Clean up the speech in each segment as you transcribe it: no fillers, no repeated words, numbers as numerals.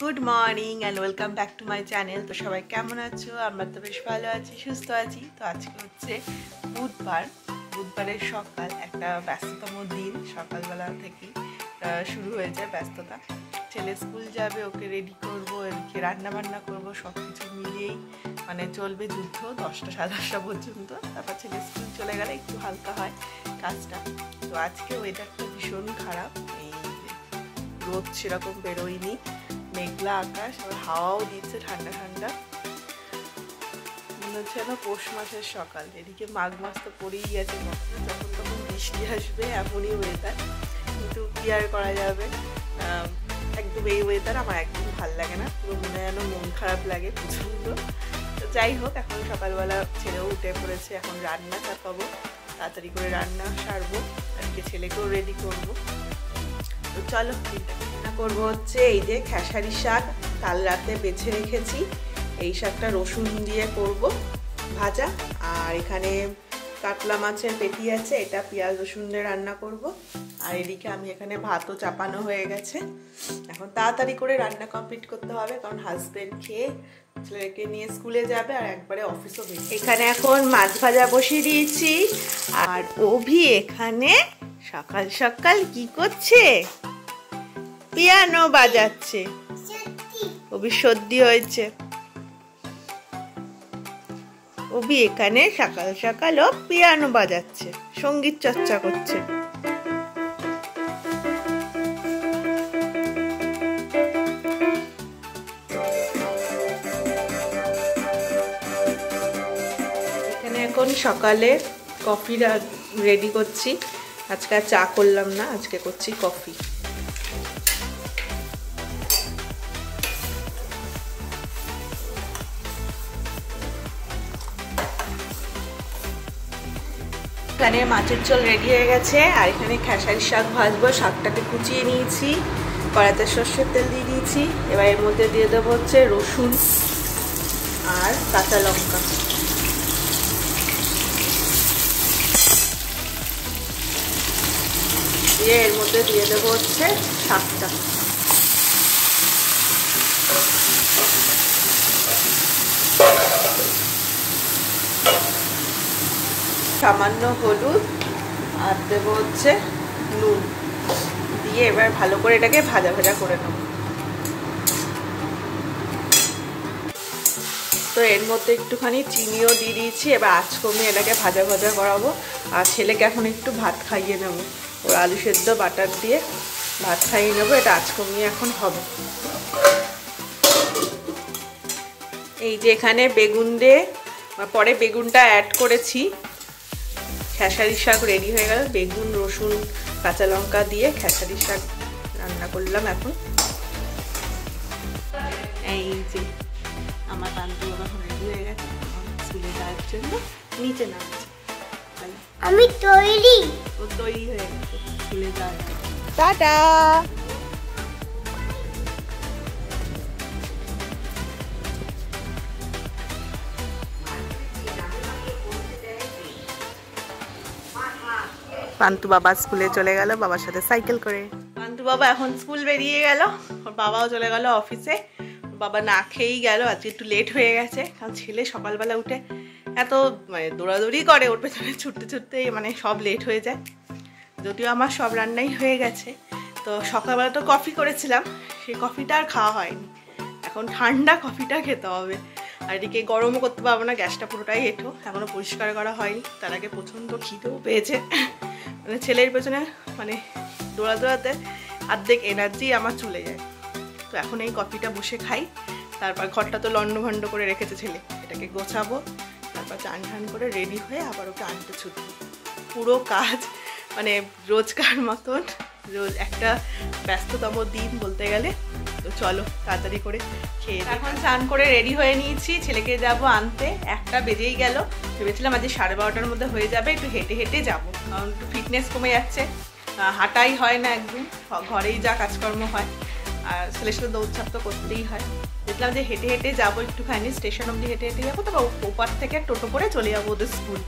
Good morning and welcome back to my channel. তো সবাই কেমন আছো? আমরা তো বেশ ভালো আছি, সুস্থ আছি। তো আজকে হচ্ছে বুধবারের সকাল, একটা ব্যস্ততম দিন। সকালবেলা থেকেই শুরু হয়ে যায় ব্যস্ততা। ছেলে স্কুল যাবে, ওকে রেডি করবো, এদিকে রান্না বান্না করবো, সব কিছু মিলিয়েই মানে চলবে যুদ্ধ 10টা সাড়ে 10টা পর্যন্ত। তারপর ছেলে স্কুল চলে গেলে একটু হালকা হয় কাজটা। তো আজকে ওয়েদারটা ভীষণ খারাপ, এই রোদ সেরকম বেরোয়নি, মেঘলা আকাশ, আবার হাওয়াও দিচ্ছে ঠান্ডা ঠান্ডা, মনে হচ্ছে যেন পৌষ মাসের সকাল। এদিকে মাঘ মাস তো পড়েই গেছে, যখন তখন বৃষ্টি আসবে এমনই ওয়েদার, কিন্তু কি আর করা যাবে। একদম এই ওয়েদার আমার একদম ভালো লাগে না, পুরো মনে যেন মন খারাপ লাগে প্রচণ্ড। তো যাই হোক, এখন সকালবেলা ছেলেও উঠে পড়েছে, এখন রান্না চাপাবো, তাড়াতাড়ি করে রান্না সারবো, আজকে ছেলেকেও রেডি করবো। তো চলো, রান্না করবো হচ্ছে এই যে খেসারি শাক, কাল রাতে বেছে রেখেছি। এই শাকটা রসুন দিয়ে করব ভাজা, আর এখানে কাতলা মাছের পেটি আছে, এটা পেঁয়াজ রসুন দিয়ে রান্না করব। আর এদিকে আমি এখানে ভাতও চাপানো হয়ে গেছে। এখন তাড়াতাড়ি করে রান্না কমপ্লিট করতে হবে, কারণ হাজবেন্ড খেয়ে ছেলেকে নিয়ে স্কুলে যাবে আর একবারে অফিসও বেরিয়ে। এখানে এখন মাছ ভাজা বসিয়ে দিয়েছি, আর অভি এখানে সকাল সকাল কি করছে? পিয়ানো বাজাচ্ছে। অভি সর্দি হয়েছে। অভি এখানে সকাল সকালও পিয়ানো বাজাচ্ছে, সঙ্গীত চর্চা করছে। এখানে এখন সকালে কফি রেডি করছি। আজকে আর চা করলাম না, আজকে করছি কফি। এখানে মাছের ঝোল রেডি হয়ে গেছে, আর এখানে খেসারি শাক ভাজবো। শাকটাকে কুচিয়ে নিয়েছি, কড়াইতে সর্ষের তেল দিয়ে দিয়েছি। এবার এর মধ্যে দিয়ে দেবো হচ্ছে রসুন আর কাঁচা লঙ্কা। দিয়ে এর মধ্যে দিয়ে দেবো হচ্ছে শাকটা। সামান্য হলুদ আর দেবো হচ্ছে নুন দিয়ে এবার ভালো করে এটাকে ভাজা ভাজা করে নেব। তো এর মধ্যে একটুখানি চিনিও দিয়ে দিয়েছি। এবার আঁচ কমিয়ে এটাকে ভাজা ভাজা করাবো। আর ছেলেকে এখন একটু ভাত খাইয়ে নেবো, ওর আলু সেদ্ধ বাটার দিয়ে ভাত খাইয়ে নেবো। এটা আঁচ কমিয়ে এখন হবে। এই যে এখানে বেগুন দিয়ে পরে বেগুনটা অ্যাড করেছি। খেসারি শাক রেডি হয়ে গেল, বেগুন রসুন কাঁচা লঙ্কা দিয়ে খেসারি শাক রান্না করলাম। এখন এই যে আমার বান্ধবী এখন রেডি হয়ে গেছে স্কুলে যাওয়ার জন্য, নিচে নামছে। আমি তৈরি, ও তৈরি হয়ে গেছে স্কুলে যাওয়ার জন্য। টাটা। পান্তু বাবা স্কুলে চলে গেল বাবার সাথে সাইকেল করে। পান্তু বাবা এখন স্কুল বেরিয়ে গেল, ওর বাবাও চলে গেল অফিসে। বাবা না খেয়েই গেল, আজকে একটু লেট হয়ে গেছে, কারণ ছেলে সকালবেলা উঠে এত মানে দৌড়াদৌড়ি করে, ওর পেছনে ছুটতে ছুটতে মানে সব লেট হয়ে যায়। যদিও আমার সব রান্নাই হয়ে গেছে। তো সকালবেলা তো কফি করেছিলাম, সেই কফিটা আর খাওয়া হয়নি। এখন ঠান্ডা কফিটা খেতে হবে। আর এদিকে গরমও করতে পারবো না, গ্যাসটা পুরোটাই এঁঠো, এখনও পরিষ্কার করা হয়নি। তার আগে প্রচণ্ড খিদেও পেয়েছে, মানে ছেলের পেছনে মানে দৌড়াতে অর্ধেক এনার্জি আমার চলে যায়। তো এখন এই কফিটা বসে খাই, তারপর ঘরটা তো লন্ডভন্ড করে রেখেছে ছেলে, এটাকে গোছাবো, তারপর চান ঠান করে রেডি হয়ে আবার ওকে আনতে ছুটবো। পুরো কাজ মানে রোজকার মতন, রোজ একটা ব্যস্ততম দিন বলতে গেলে। তো চলো তাড়াতাড়ি করে খেয়ে। এখন স্নান করে রেডি হয়ে নিয়েছি, ছেলেকে যাব আনতে। 1টা বেজেই গেল, ভেবেছিলাম আজ 12:30টার মধ্যে হয়ে যাবে, একটু হেঁটে হেঁটে যাবো, কারণ একটু ফিটনেস কমে যাচ্ছে, হাঁটাই হয় না একদম, ঘরেই যা কাজকর্ম হয়, আর ছেলের সাথে দৌড়ঝাঁপ তো করতেই হয়। দেখলাম যে হেঁটে হেঁটে যাবো, একটুখানি স্টেশন অবধি হেঁটে হেঁটে যাবো, তারপর ওপার থেকে টোটো করে চলে যাবো ওদের স্কুল।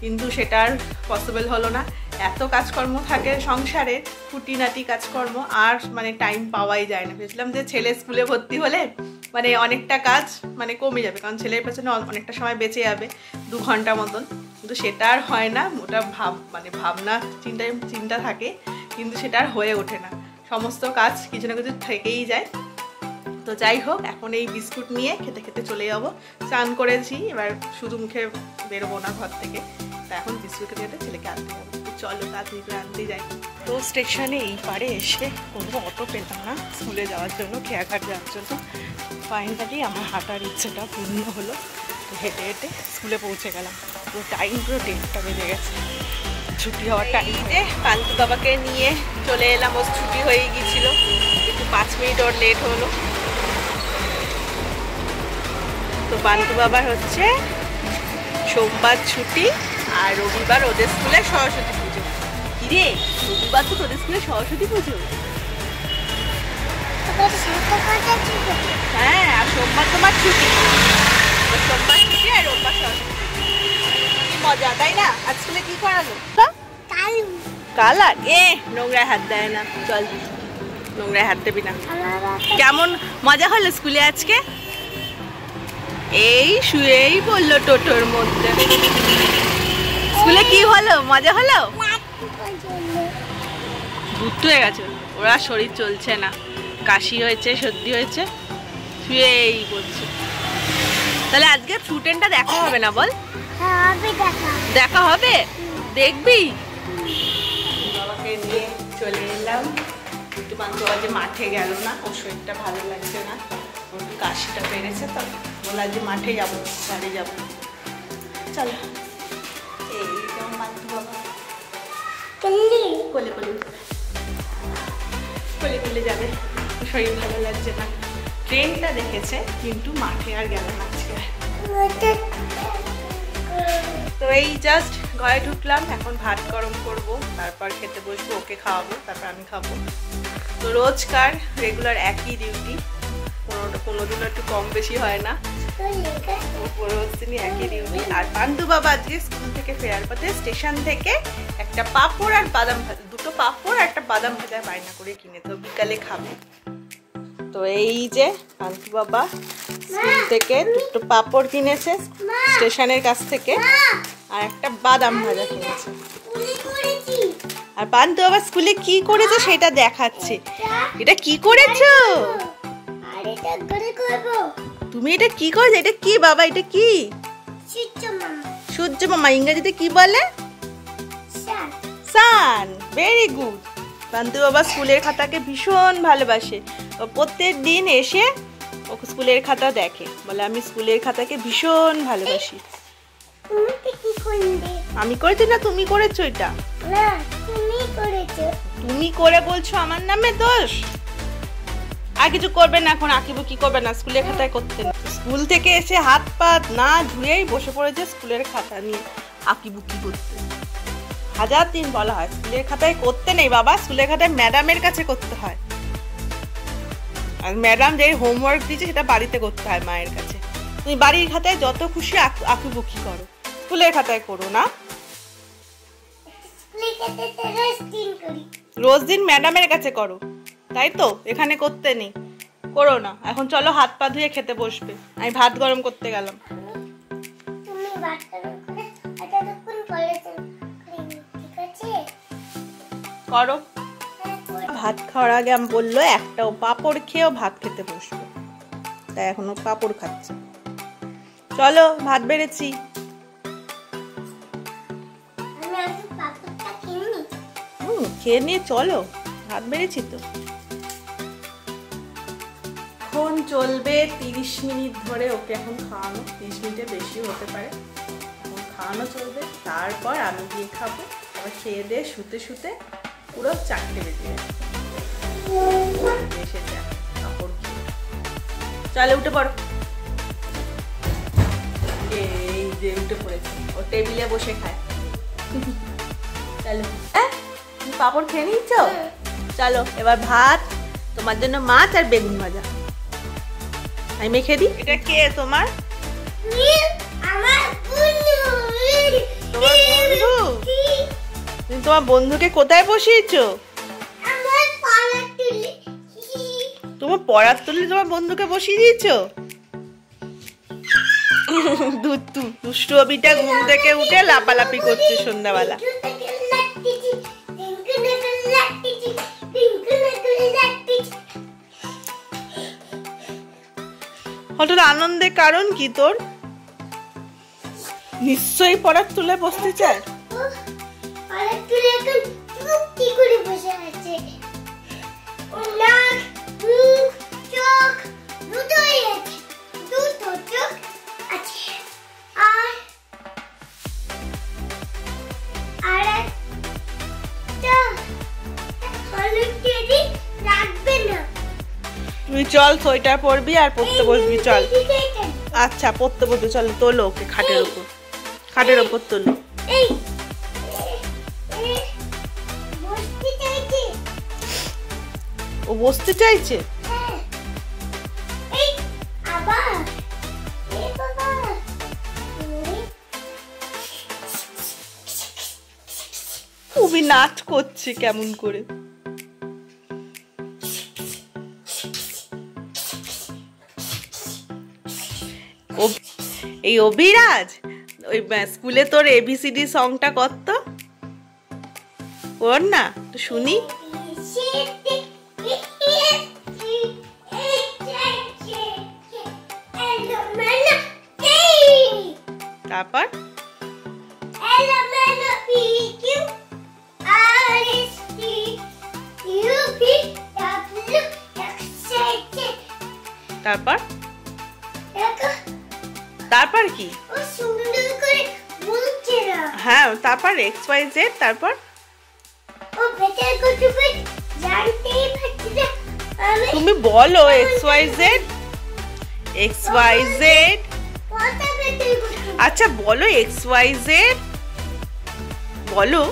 কিন্তু সেটা আর পসিবল হলো না, এত কাজকর্ম থাকে সংসারে, খুঁটিনাটি কাজকর্ম, আর মানে টাইম পাওয়াই যায় না। ভেবেছিলাম যে ছেলে স্কুলে ভর্তি হলে মানে অনেকটা কাজ মানে কমে যাবে, কারণ ছেলের পেছনে অনেকটা সময় বেঁচে যাবে, 2 ঘন্টা মতন, কিন্তু সেটা আর হয় না। ওটা ভাবনা চিন্তা থাকে, কিন্তু সেটা আর হয়ে ওঠে না। সমস্ত কাজ কিছু না কিছু থেকেই যায়। তো যাই হোক, এখন এই বিস্কুট নিয়ে খেতে খেতে চলে যাবো। স্নান করেছি, এবার শুধু মুখে বেরোবো না ঘর থেকে। তা এখন বিস্কুট খেতে ছেলেকে আনতে যাবো। তো চলো তাড়াতাড়ি করে আনতে যাই। তো স্টেশনে এই পারে এসে কোনো অটো পেলাম না স্কুলে যাওয়ার জন্য, খেয়াঘাট যাওয়ার জন্য। ফাইনালি আমার হাঁটার ইচ্ছেটা পূর্ণ হলো। তো হেঁটে হেঁটে স্কুলে পৌঁছে গেলাম। তো টাইম পুরো 1:30 বেজে গেছে, ছুটি হওয়ার টাইমে কান্তু বাবাকে নিয়ে চলে এলাম। ও ছুটি হয়ে গিয়েছিল, একটু 5 মিনিট ওর লেট হলো। তো বান্তু বাবার হচ্ছে সোমবার ছুটি, আর রবিবার ওদের স্কুলে সরস্বতী পুজো। কিরে, রবিবার তো তোদের স্কুলে সরস্বতী পুজো? হ্যাঁ, আর সোমবার তোমার ছুটি। সোমবার ছুটি আর রোববার সরস্বতী পুজো। কি মজা, তাই না? আজ স্কুলে কি করালো? কালার? নোংরায় হাত দেয় না, চল নোংরায় হাত দেবি না। কেমন মজা হলো স্কুলে আজকে? এই শুয়েই বললো টোটোর মধ্যে। স্কুলে কি হলো, মজা হলো? ভূত হয়ে গেছে ওরা, শরীর চলছে না, কাশি হয়েছে, সর্দি হয়েছে, শুয়েই বলছে। তাহলে আজকে স্টুডেন্টটা দেখা হবে না বল? দেখা হবে, দেখবি? বাবাকে নিয়ে চলে এলাম। একটু বান্ধব যে মাঠে গেল না, ওর শরীরটা ভালো লাগছে না, ওর কাশিটা বেড়েছে, তো বলা যে মাঠে যাবো, বাড়ি যাবো। চলো, এই যেমন বান্ধব বাবা কোলে কোলে কোলে কোলে যাবে, শরীর ভালো লাগছে না। ট্রেনটা দেখেছে, কিন্তু মাঠে আর গেল না আজকে। তো এই জাস্ট ঘরে ঢুকলাম, এখন ভাত গরম করব, তারপর খেতে বসবো, ওকে খাওয়াবো, তারপর আমি খাবো। তো রোজকার রেগুলার একই ডিউটি, কোনোদিনও একটু কম বেশি হয় না, রোজ দিনই একই ডিউটি। আর পান্ডু বাবা আজকে স্কুল থেকে ফেরার পথে স্টেশন থেকে একটা পাঁপড় আর বাদাম ভাজা, 2টো পাঁপড় আর একটা বাদাম ভাজা বায়না করে কিনে, তো বিকালে খাবে। তো এই যে পান্ডু বাবা স্কুল থেকে 2টো পাঁপড় কিনেছে স্টেশনের কাছ থেকে, আর একটা বাদাম ভাজা কিনেছে। আর পান্তু বাবা স্কুলে কি করেছে সেটা দেখাচ্ছে। এটা কি করেছো তুমি? এটা কি করেছো? এটা কি বাবা? এটা কি? সূর্য মামা। ইংরেজিতে কি বলে? সান। Very good. পান্তু বাবা স্কুলের খাতাকে ভীষণ ভালোবাসে। ও প্রত্যেক দিন এসে ও স্কুলের খাতা দেখে, বলে আমি স্কুলের খাতাকে ভীষণ ভালোবাসি। আমি করেছি না তুমি করেছো? এটা তুমি করে বলছো আমার নামে দোষ? আর কিছু করবে না এখন, আঁকিবুকি করবে না, স্কুলের খাতায় করতে না। স্কুল থেকে এসে হাত পা না ধুয়েই বসে পড়েছে স্কুলের খাতা নিয়ে আঁকিবুকি করতে। 1000 দিন বলা হয় স্কুলের খাতায় করতে নেই বাবা, স্কুলের খাতায় ম্যাডামের কাছে করতে হয়। আর ম্যাডাম যে হোমওয়ার্ক দিয়েছে সেটা বাড়িতে করতে হয় মায়ের কাছে। তুমি বাড়ির খাতায় যত খুশি আঁকিবুকি করো, স্কুলের খাতায় করো না। রোজ দিন ম্যাডামের কাছে করো, তাই তো? এখানে করতে নেই, করো না। এখন চলো হাত পা ধুয়ে খেতে বসবে, আমি ভাত গরম করতে গেলাম। করো। ভাত খাওয়ার আগে আমি বললো একটাও পাঁপড় খেয়েও ভাত খেতে বসবো, তাই এখনো পাঁপড় খাচ্ছে। চলো ভাত বেড়েছি। খেয়ে নিয়ে চলো, ভাত বেড়েছি তো। এখন চলবে 30 মিনিট ধরে ওকে এখন খাওয়ানো, 30 মিনিটের বেশি হতে পারে। এখন খাওয়ানো চলবে, তারপর আমি গিয়ে খাবো। আবার খেয়ে দিয়ে শুতে শুতে পুরো 4টে বেজে যাবে। এসে যা কাপড় খেয়ে চলে উঠে পড়ো। এই যে উঠে পড়েছে, ও টেবিলে বসে খায়। চলো, তুমি পাপড় খেয়ে নিচ্ছ? চলো এবার ভাত, তোমার জন্য মাছ আর বেগুন ভাজা আমি মেখে দিই। এটা কে তোমার? তোমার বন্ধু? তুমি তোমার বন্ধুকে কোথায় বসিয়েছো? আমার পড়া তুলে তোমার পড়ার তুলে তোমার বন্ধুকে বসিয়ে দিয়েছো? দুষ্টু অবিটা ঘুম থেকে উঠে লাপালাপি করছে সন্ধ্যাবেলা। হঠাৎ আনন্দের কারণ কি তোর? নিশ্চয়ই পড়ার তুলে বসতে চায়। পড়ার তুলে এখন চুপটি করে বসে আছে। ওর নাক, মুখ, চোখ দুটোই আছে। দুটো চোখ আছে। আর একটা হলুদ টেডি রাখবে না। তুই চল সোয়েটার পরবি আর পড়তে বসবি চল। আচ্ছা পড়তে বসবি চল, তোলো ওকে খাটের উপর, খাটের উপর তোলো। এই বসতে চাইছে। ও বসতে চাইছে? এই আবার এই বাবা খুবই নাচ করছে কেমন করে। এই অভিরাজ, ওই স্কুলে তোর এবিসিডি সংটা করতো, কর না তো শুনি। তারপর তারপর তারপর কি? হ্যাঁ তারপর এক্স ওয়াই জেড, তারপর তুমি বলো X Y Z, X Y Z. আচ্ছা বলো এক্স ওয়াই জেড, বলো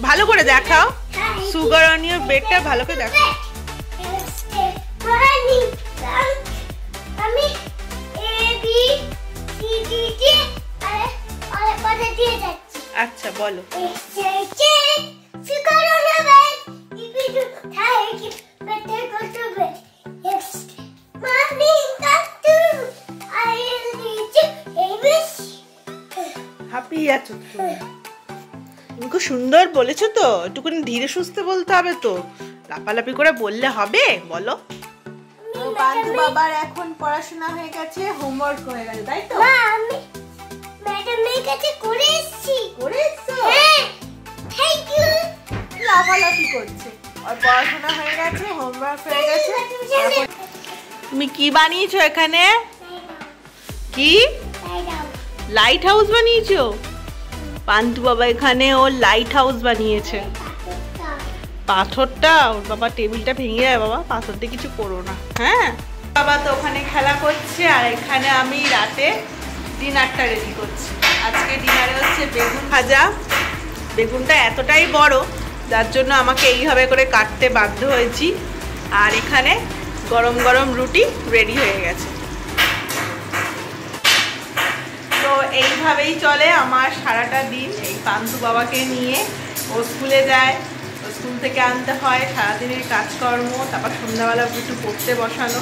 ভালো করে দেখাও। সুগার অন ইওর বেডটা ভালো করে দেখাও। আমি A B C D T আর পড়া দিয়ে যাচ্ছি। আচ্ছা বলো। হাঁপিয়ে যাচ্ছ তুমি, খুব সুন্দর বলেছো তো, একটুখানি ধীরে সুস্থে বলতে হবে তো, লাপালাপি করে বললে হবে। বলো। পান্তু বাবার এখন পড়াশোনা হয়ে গেছে, হোমওয়ার্ক হয়ে গেছে, তাই তো? আমি ম্যাডামের কাছে করে এসেছি। করে এসছো? হ্যাঁ, থ্যাংক ইউ। লাপালাপি করছে, আর পড়াশোনা হয়ে গেছে, হোমওয়ার্ক হয়ে গেছে। তুমি কি বানিয়েছো এখানে? কি লাইট হাউস বানিয়েছো? পান্তু বাবা এখানে ওর লাইট হাউস বানিয়েছে। পাথরটা ওর বাবা টেবিলটা ভেঙে যায়, বাবা পাথর দিয়ে কিছু করো না। হ্যাঁ বাবা তো ওখানে খেলা করছে, আর এখানে আমি রাতে ডিনারটা রেডি করছি। আজকে ডিনারে হচ্ছে বেগুন ভাজা। বেগুনটা এতটাই বড় যার জন্য আমাকে এইভাবে করে কাটতে বাধ্য হয়েছি। আর এখানে গরম গরম রুটি রেডি হয়ে গেছে। তো এইভাবেই চলে আমার সারাটা দিন। এই পান্তু বাবাকে নিয়ে ও স্কুলে যায়, স্কুল থেকে আনতে হয়, সারাদিনের কাজকর্ম, তারপর সন্ধ্যাবেলা একটু পড়তে বসানো।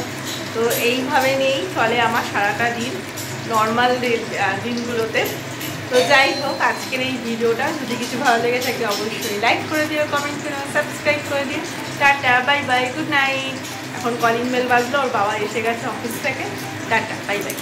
তো এইভাবে নিয়েই চলে আমার সারাটা দিন নর্মাল দিনগুলোতে। তো যাই হোক, আজকের এই ভিডিওটা যদি কিছু ভালো লেগে থাকে অবশ্যই লাইক করে দিও, কমেন্ট করে সাবস্ক্রাইব করে দিও। Tata, bye bye, good night. এখন কলিং বেল বাজলো, ওর বাবা এসে গেছে অফিস থেকে। Tata, bye bye.